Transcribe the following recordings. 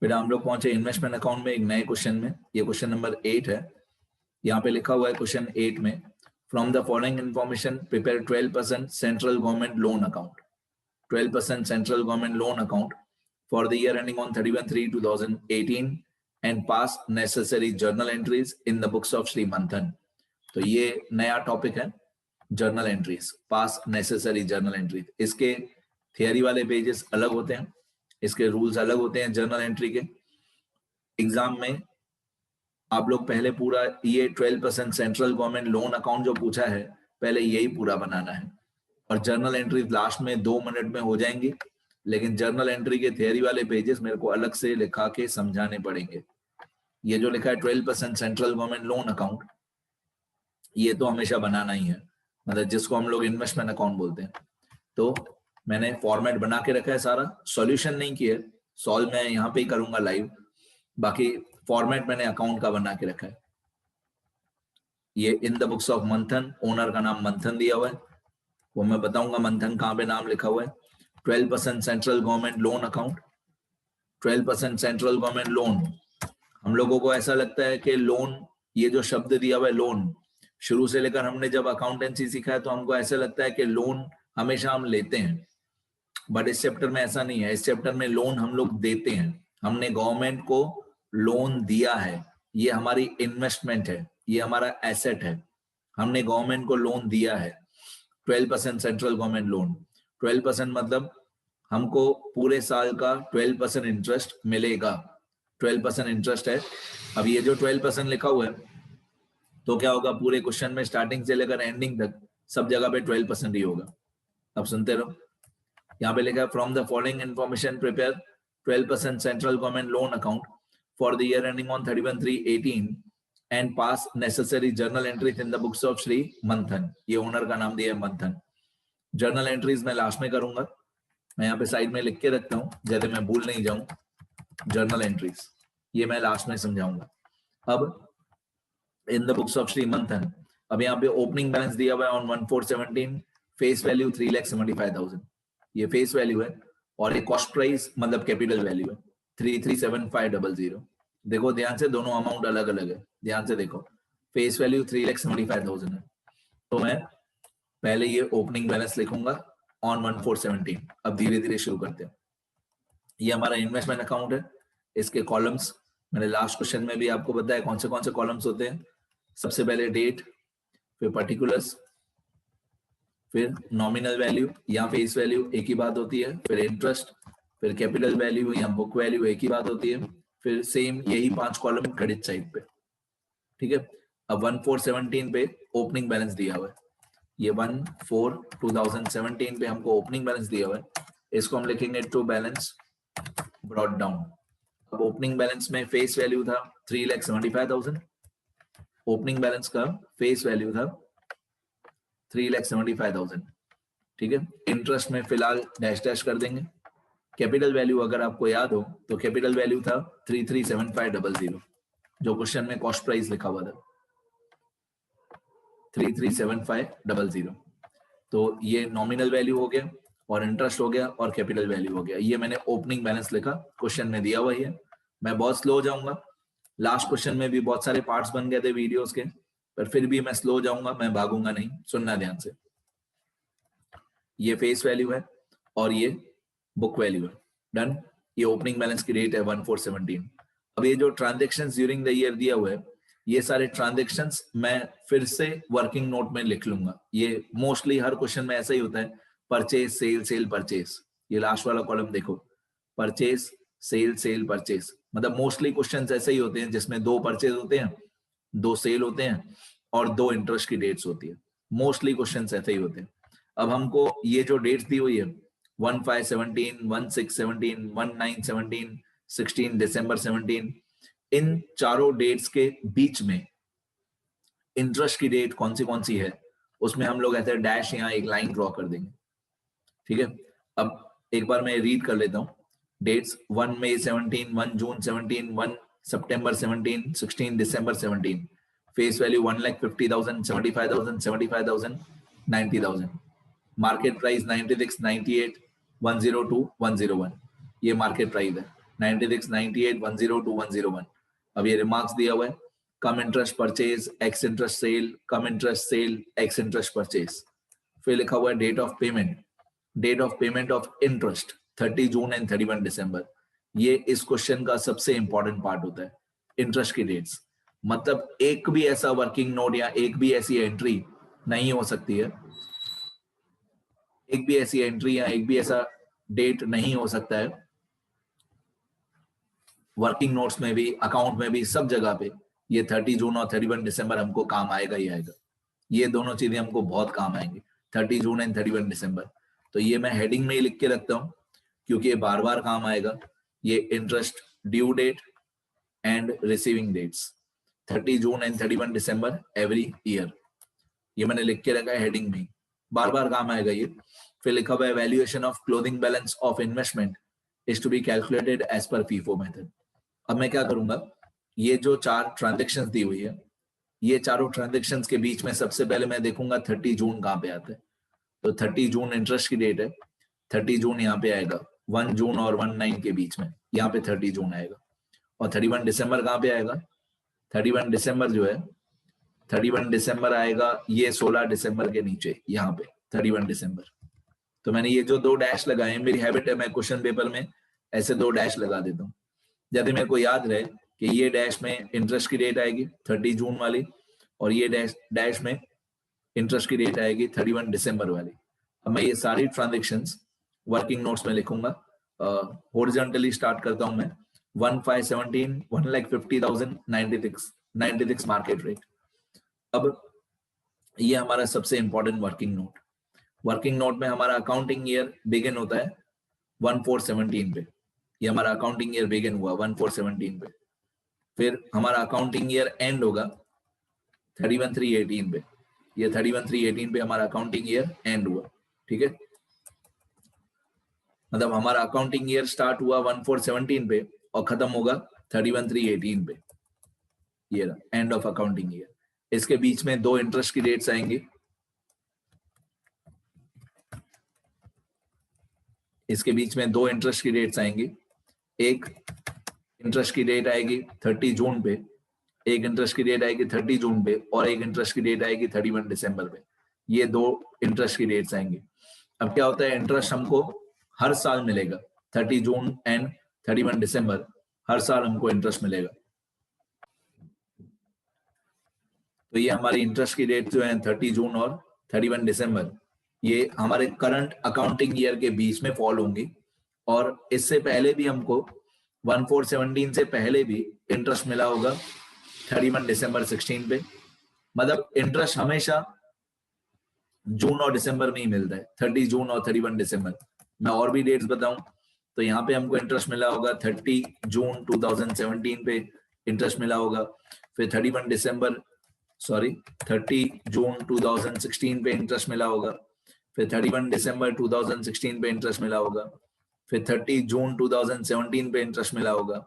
बेटा हम लोग पहुंचे इन्वेस्टमेंट अकाउंट में एक नए क्वेश्चन में। ये क्वेश्चन नंबर 8 है। यहाँ पे लिखा हुआ है क्वेश्चन 8 में, from the following information prepare 12% central government loan account, 12% central government loan account for the year ending on 31/3/2018 and pass necessary journal entries in the books of Shri मंथन। तो ये नया टॉपिक है, जर्नल एंट्रीज, पास necessary journal entries. इसके theory वाले pages अलग होते हैं, इसके रूल्स अलग होते हैं जर्नल एंट्री के। एग्जाम में आप लोग पहले पूरा ये 12% सेंट्रल गवर्नमेंट लोन अकाउंट जो पूछा है, पहले यही पूरा बनाना है और जर्नल एंट्री लास्ट में 2 मिनट में हो जाएंगी। लेकिन जर्नल एंट्री के थियरी वाले पेजेस मेरे को अलग से लिखा के समझाने पड़ेंगे। ये जो लिखा है 12% सेंट्रल गवर्नमेंट लोन अकाउंट, ये तो हमेशा बनाना ही है, मतलब जिसको हम लोग इन्वेस्टमेंट अकाउंट बोलते हैं। तो मैंने फॉर्मेट बना के रखा है सारा, सॉल्यूशन नहीं किया, सॉल्व मैं यहाँ पे ही करूंगा लाइव, बाकी फॉर्मेट मैंने अकाउंट का बना के रखा है। ये इन द बुक्स ऑफ मंथन, ओनर का नाम मंथन दिया हुआ है, वो मैं बताऊंगा मंथन कहाँ पे नाम लिखा हुआ है। 12% central government loan account, 12% central government loan. हम लोगों को ऐसा लगता है कि लोन, ये जो शब्द दिया हुआ है लोन, शुरू से लेकर हमने जब अकाउंटेंसी सीखा है तो हमको ऐसा लगता है कि लोन हमेशा हम लेते हैं, बट इस चैप्टर में ऐसा नहीं है। इस चैप्टर में लोन हम लोग देते हैं, हमने गवर्नमेंट को लोन दिया है, ये हमारी इन्वेस्टमेंट है, ये हमारा एसेट है, हमने गवर्नमेंट को लोन दिया है। 12% सेंट्रल गवर्नमेंट लोन, 12% मतलब हमको पूरे साल का 12% इंटरेस्ट मिलेगा, 12% इंटरेस्ट है। अब ये जो 12% लिखा हुआ है, तो क्या होगा, पूरे क्वेश्चन में स्टार्टिंग से लेकर एंडिंग तक सब जगह पे 12% ही होगा। अब सुनते रहो, यहाँ पे लिखा है from the following information prepare 12% central government loan account for the year ending on 31/3/18 and pass necessary journal entries in the books of Shri मंथन। ये ओनर का नाम दिया है मंथन। जर्नल एंट्रीज मैं लास्ट में करूंगा, मैं यहाँ पे साइड में लिख के रखता हूँ जैसे मैं भूल नहीं जाऊं। जर्नल एंट्रीज ये मैं लास्ट में समझाऊंगा। अब in the books of Shri मंथन, अब यहाँ पे ओपनिंग बैलेंस दिया हुआ है ऑन 1/4/17, फेस वैल्यू 3,75,000, ये फेस वैल्यू है, और एक कॉस्ट प्राइस मतलब कैपिटल वैल्यू है 337500। देखो ध्यान से, दोनों अमाउंट अलग अलग है, ध्यान से देखो। फेस वैल्यू 3,75,000 है, तो मैं पहले ये ओपनिंग बैलेंस लिखूंगा ऑन 1/4/17। अब धीरे धीरे शुरू करते हैं। ये हमारा इन्वेस्टमेंट अकाउंट है, इसके कॉलम्स मैंने लास्ट क्वेश्चन में भी आपको बताया कौन से कॉलम्स होते हैं। सबसे पहले डेट, फिर पर्टिकुलर्स, फिर नॉमिनल वैल्यू या फेस वैल्यू, एक ही बात होती है, फिर इंटरेस्ट, फिर कैपिटल वैल्यू या बुक वैल्यू, एक ही बात होती है, फिर सेम यही 5 कॉलम क्रेडिट साइड पे। ठीक है, अब 1/4/17 पे ओपनिंग बैलेंस दिया हुआ है, ये 1/4/2017 पे हमको ओपनिंग बैलेंस दिया हुआ है, इसको हम लिखेंगे टू बैलेंस ब्रॉट डाउन। अब ओपनिंग बैलेंस में फेस वैल्यू था 3,75,000, ओपनिंग बैलेंस का फेस वैल्यू था 3,75,000। ठीक है, इंटरेस्ट में फिलहाल डैश डैश कर देंगे। कैपिटल वैल्यू अगर आपको याद हो तो कैपिटल वैल्यू था 337500, जो क्वेश्चन में कॉस्ट प्राइस लिखा हुआ था 337500। तो ये नॉमिनल वैल्यू हो गया और इंटरेस्ट हो गया और कैपिटल वैल्यू हो गया। ये मैंने ओपनिंग बैलेंस लिखा, क्वेश्चन में दिया हुआ है। मैं बहुत स्लो जाऊंगा, लास्ट क्वेश्चन में भी बहुत सारे पार्ट्स बन गए थे वीडियोस के, पर फिर भी मैं स्लो जाऊंगा, मैं भागूंगा नहीं, सुनना ध्यान से। ये फेस वैल्यू है और ये बुक वैल्यू है, डन। ये ओपनिंग बैलेंस की रेट है 1/4/17। अब ये जो ट्रांजेक्शंस ड्यूरिंग द ईयर दिया हुआ है, ये सारे ट्रांजेक्शंस मैं फिर से वर्किंग नोट में लिख लूंगा। ये मोस्टली हर क्वेश्चन में ऐसा ही होता है, परचेज सेल सेल परचेज। ये लास्ट वाला कॉलम देखो, परचेज सेल सेल परचेज, मतलब मोस्टली क्वेश्चंस ऐसे ही होते हैं जिसमें 2 परचेज होते हैं, 2 सेल होते हैं और 2 इंटरेस्ट की डेट्स होती है। मोस्टली क्वेश्चंस ऐसे ही होते हैं। अब हमको ये जो डेट्स दी हुई है 1/5/17, 1/6/17, 1/9/17, 16 दिसंबर 17, इन चारों डेट्स के बीच में इंटरेस्ट की डेट कौन सी है, उसमें हम लोग ऐसे डैश यहाँ एक लाइन ड्रॉ कर देंगे। ठीक है, अब एक बार मैं रीड कर लेता हूँ डेट्स। 1 मई 17, 1 जून 17, 1 सितंबर 17, 16 दिसंबर 17। Face value 1,50,000, 75,000, 75,000, 90,000। Market price 96, 98, 102, 101। ये मार्केट प्राइस है। 96, 98, 102, 101. अब ये रिमार्क्स दिया हुआ है, cum interest purchase ex interest sale, cum interest sale ex interest purchase. फिर लिखा हुआ है date of payment of interest 30 June and 31 December. ये इस क्वेश्चन का सबसे इंपॉर्टेंट पार्ट होता है, इंटरेस्ट की डेट्स. मतलब एक भी ऐसा वर्किंग नोट या एक भी ऐसी एंट्री नहीं हो सकती है, एक भी ऐसी एंट्री या एक भी ऐसा डेट नहीं हो सकता है वर्किंग नोट्स में भी, अकाउंट में भी, सब जगह पे ये 30 जून और 31 दिसंबर हमको काम आएगा ही आएगा. ये दोनों चीजें हमको बहुत काम आएंगी, 30 जून एंड 31 दिसंबर. तो ये मैं हेडिंग में ही लिख के रखता हूँ क्योंकि ये बार बार काम आएगा. ये interest due date and receiving dates 30 June and 31 December every year, ये मैंने लिख के रखा है हेडिंग में, बार बार काम आएगा ये. फिर लिखा हुआ है valuation of closing balance of investment is to be calculated as per FIFO method. अब मैं क्या करूंगा, ये जो 4 ट्रांजेक्शंस दी हुई है, ये चारों ट्रांजेक्शंस के बीच में सबसे पहले मैं देखूंगा 30 जून कहाँ पे आता है. तो 30 जून इंटरेस्ट की डेट है, 30 जून यहाँ पे आएगा, 1 जून और 19 के बीच में यहाँ पे 30 जून आएगा. और 31 दिसंबर कहाँ पे आएगा, 31 दिसंबर जो है, 31 दिसंबर आएगा ये 16 दिसंबर के नीचे यहाँ पे 31 दिसंबर. तो मैंने ये जो 2 डैश लगाए, मेरी हैबिट है मैं क्वेश्चन पेपर में ऐसे 2 डैश लगा देता हूँ, यदि मेरे को याद रहे कि ये डैश में इंटरेस्ट की डेट आएगी 30 जून वाली और ये डैश में इंटरेस्ट की डेट आएगी 31 दिसंबर वाली. अब मैं ये सारी ट्रांजेक्शंस वर्किंग नोट्स में लिखूंगा. हॉरिजॉन्टली स्टार्ट करता हूं मैं, 1517, 1,50,000, 96 मार्केट रेट. अब ये हमारा सबसे important working note. Working note में हमारा अकाउंटिंग ईयर बिगिन होता है 1417 पे, ये हमारा अकाउंटिंग ईयर बिगिन हुआ 1417 पे. फिर हमारा अकाउंटिंग ईयर एंड होगा 31/3/18 पे, ये 31/3/18 पे हमारा अकाउंटिंग ईयर एंड हुआ. ठीक है, मतलब हमारा अकाउंटिंग ईयर स्टार्ट हुआ 1417 पे और खत्म होगा 31/3/18 पे. ये रहा एंड ऑफ अकाउंटिंग ईयर. इसके बीच में 2 इंटरेस्ट की डेट्स आएंगी, इसके बीच में 2 इंटरेस्ट की डेट्स आएंगी. एक इंटरेस्ट की डेट आएगी 30 जून पे, एक इंटरेस्ट की डेट आएगी 30 जून पे और एक इंटरेस्ट की डेट आएगी 31 दिसंबर पे. ये 2 इंटरेस्ट की डेट्स आएंगी. अब क्या होता है, इंटरेस्ट हमको हर साल मिलेगा, 30 जून एंड 31 दिसंबर हर साल हमको इंटरेस्ट मिलेगा. तो ये हमारी इंटरेस्ट की डेट जो है 30 जून और 31 दिसंबर, ये हमारे करंट अकाउंटिंग ईयर के बीच में फॉल होंगी. और इससे पहले भी हमको 1417 से पहले भी इंटरेस्ट मिला होगा 31 दिसंबर 16 पे. मतलब इंटरेस्ट हमेशा जून और दिसंबर में ही मिलता है, 30 जून और 31 दिसंबर. मैं और भी डेट्स बताऊं तो यहाँ पे हमको इंटरेस्ट मिला होगा 30 जून 2017 पे इंटरेस्ट मिला होगा. फिर 31 दिसंबर 30 जून 2016 पे इंटरेस्ट मिला होगा. फिर 31 दिसंबर 2016 पे इंटरेस्ट मिला होगा. फिर 30 जून 2017 पे इंटरेस्ट मिला होगा.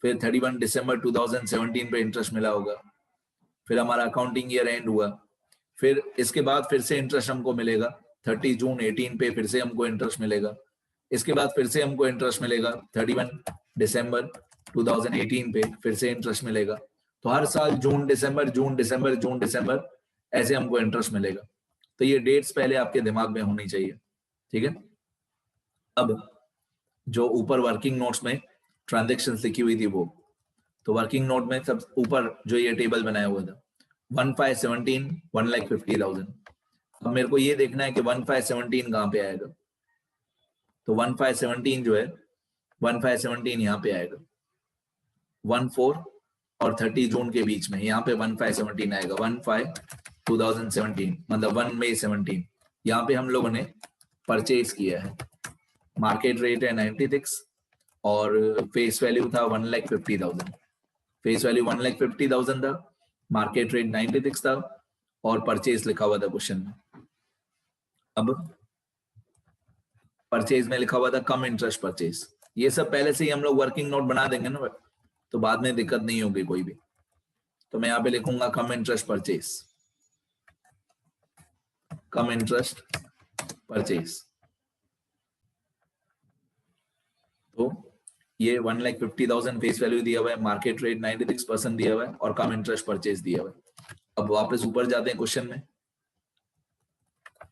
फिर 31 दिसंबर 2017 पे इंटरेस्ट मिला होगा. फिर हमारा अकाउंटिंग ईयर एंड हुआ. फिर इसके बाद फिर से इंटरेस्ट हमको मिलेगा 30 जून 18 पे, फिर से हमको इंटरेस्ट मिलेगा. इसके बाद फिर से हमको इंटरेस्ट मिलेगा 31 दिसंबर 2018 पे, फिर से इंटरेस्ट मिलेगा. तो हर साल जून दिसंबर जून दिसंबर जून दिसंबर ऐसे हमको इंटरेस्ट मिलेगा. तो ये डेट्स पहले आपके दिमाग में होनी चाहिए. ठीक है, अब जो ऊपर वर्किंग नोट्स में ट्रांजेक्शंस लिखी हुई थी वो, तो वर्किंग नोट में सब ऊपर जो ये टेबल बनाया हुआ था 1517, 1,50,000. अब मेरे को ये देखना है कि 1517 कहाँ पे आएगा. तो 1517 जो है 1517 यहाँ पे आएगा 14 और 30 जून के बीच में, यहाँ पे 1517 आएगा. 15/2017 मतलब 1 मई 17, यहाँ पे हम लोगों ने परचेज किया है. मार्केट रेट है 96 और फेस वैल्यू था 1,50,000. फेस वैल्यू 1,50,000 था, मार्केट रेट 96 था और परचेज लिखा हुआ था क्वेश्चन में. अब परचेज में लिखा हुआ था कम इंटरेस्ट परचेज. ये सब पहले से ही हम लोग वर्किंग नोट बना देंगे ना, तो बाद में दिक्कत नहीं होगी कोई भी. तो मैं यहाँ पे लिखूंगा कम इंटरेस्ट परचेज, कम इंटरेस्ट परचेज. तो ये 1,50,000 फेस वैल्यू दिया हुआ है, मार्केट रेट 96% दिया हुआ है और कम इंटरेस्ट परचेज दिया हुआ है। अब वापस ऊपर जाते हैं क्वेश्चन में।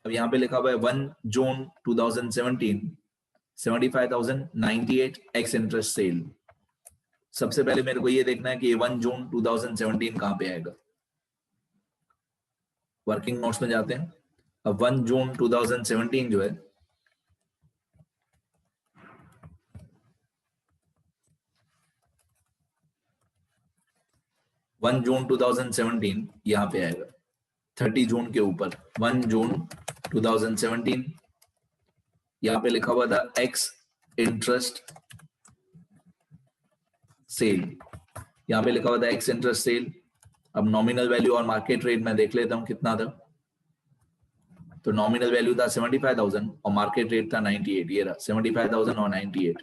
अब यहाँ पे लिखा हुआ है 1 जून 2017 75,098 एक्स इंटरेस्ट सेल। सबसे पहले मेरे को ये देखना है कि ये 1 जून 2017 कहाँ पे आएगा। वर्किंग नोट्स में जाते हैं। अब 1 जून 2017 जो है 1 जून 2017 यहाँ पे आएगा 30 जून के ऊपर। 1 जून 2017 यहाँ पे लिखा हुआ था एक्स इंटरेस्ट सेल, यहाँ पे लिखा हुआ था एक्स इंटरेस्ट सेल। अब नॉमिनल वैल्यू और मार्केट रेट में देख लेता हूँ कितना था। तो नॉमिनल वैल्यू था 75,000 और मार्केट रेट था 98। ये रहा 75,000 और 98।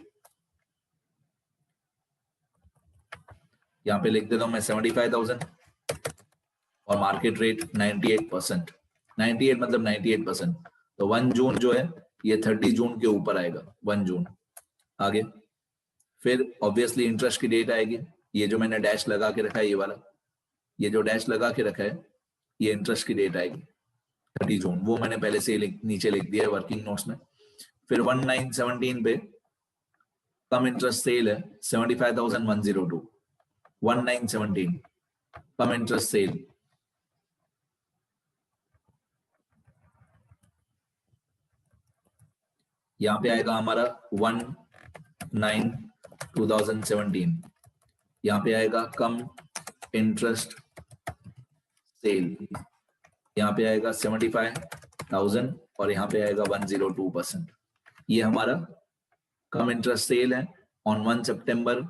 यहाँ पे लिख देता हूँ मैं 75,000 और मार्केट रेट 98%। 98 मतलब 98%। तो 1 जून जो है ये 30 जून के ऊपर आएगा। 1 जून आगे फिर ऑब्वियसली इंटरेस्ट की डेट आएगी। ये जो मैंने डैश लगा के रखा है, ये वाला, ये जो डैश लगा के रखा है ये इंटरेस्ट की डेट आएगी 30 जून। वो मैंने पहले से नीचे लिख दिया है वर्किंग नोट्स में। फिर 1917 पे कम इंटरेस्ट सेल है 75,102। 1917 कम इंटरेस्ट सेल, यहाँ पे आएगा हमारा 1/9/2017। यहाँ पे आएगा कम इंटरेस्ट सेल, यहाँ पे आएगा 75,000 और यहाँ पे आएगा 102%। ये हमारा कम इंटरेस्ट सेल है ऑन 1 सितंबर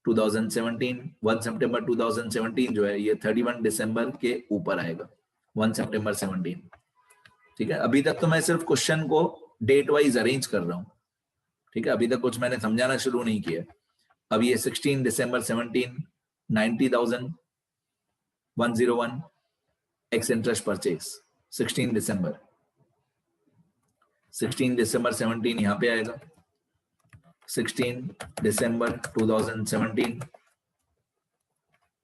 2017। 1 सितंबर 2017 जो है ये 31 दिसंबर के ऊपर आएगा। 1 सितंबर 17। ठीक है, अभी तक तो मैं सिर्फ क्वेश्चन को डेट वाइज अरेंज कर रहा हूँ। ठीक है, अभी तक कुछ मैंने समझाना शुरू नहीं किया। अब ये 16 दिसंबर 17 90,101 एक्स इंटरेस्ट परचेज 16 दिसंबर 17 यहाँ पे आएगा। 16 दिसंबर 2017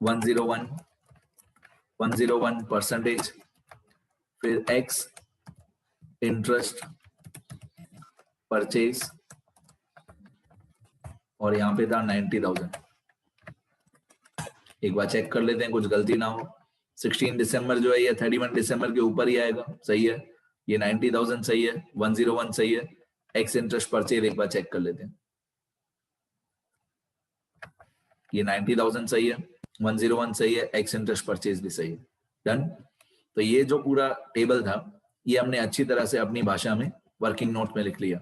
101% फिर एक्स इंटरेस्ट परचेज और यहाँ पे था 90,000। एक बार चेक कर लेते हैं कुछ गलती ना हो। 16 दिसंबर जो है ये 31 दिसंबर के ऊपर ही आएगा, सही है। ये 90,000 सही है, 101 सही है। एक्स इंटरेस्ट परचेज एक बार चेक कर लेते हैं। ये 90,000 सही है, 101 सही है, एक्स इंटरेस्ट परचेज भी सही है। डन। तो ये जो पूरा टेबल था ये हमने अच्छी तरह से अपनी भाषा में वर्किंग नोट में लिख लिया।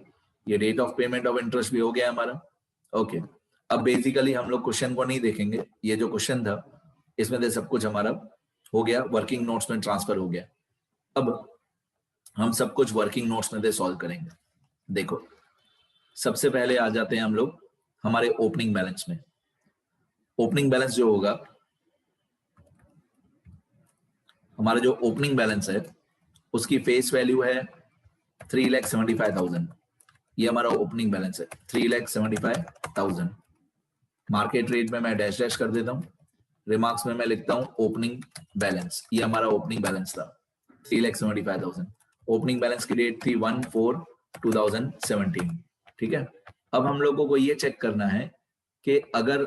ये rate of payment of interest भी हो गया हमारा। ओके, अब बेसिकली हम लोग क्वेश्चन को नहीं देखेंगे। ये जो क्वेश्चन था इसमें से सब कुछ हमारा हो गया, वर्किंग नोट्स में ट्रांसफर हो गया। अब हम सब कुछ वर्किंग नोट्स में से सॉल्व करेंगे। देखो, सबसे पहले आ जाते हैं हम लोग हमारे ओपनिंग बैलेंस में। ओपनिंग बैलेंस जो होगा, हमारा जो ओपनिंग बैलेंस है उसकी फेस वैल्यू है 3,75,000। ये हमारा ओपनिंग बैलेंस है 3,75,000। मार्केट रेट में मैं डैश डैश कर देता हूँ, रिमार्क्स में मैं लिखता हूँ ओपनिंग बैलेंस। ये हमारा ओपनिंग बैलेंस था 3,75,000। ओपनिंग बैलेंस की डेट थी 1/4/2017। ठीक है, अब हम लोगों को ये चेक करना है कि अगर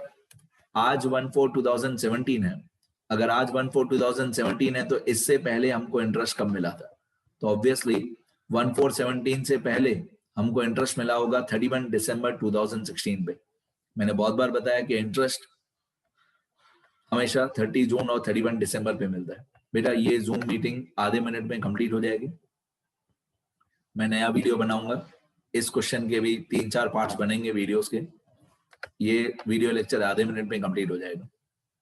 आज 1/4/2017 है, अगर आज 1/4/2017 है तो इससे पहले हमको इंटरेस्ट कब मिला था। तो ऑब्वियसली 1/4/17 से पहले हमको इंटरेस्ट मिला होगा 31 दिसंबर 2016 पे। मैंने बहुत बार बताया कि इंटरेस्ट हमेशा 30 जून और 31 दिसंबर पे मिलता है। बेटा ये जूम मीटिंग आधे मिनट में कंप्लीट हो जाएगी। मैं नया वीडियो बनाऊंगा, इस क्वेश्चन के भी 3-4 पार्ट्स बनेंगे वीडियोस के। ये वीडियो लेक्चर आधे मिनट में कंप्लीट हो जाएगा।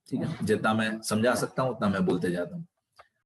ठीक है, जितना मैं समझा सकता हूँ उतना मैं बोलते जाता हूँ।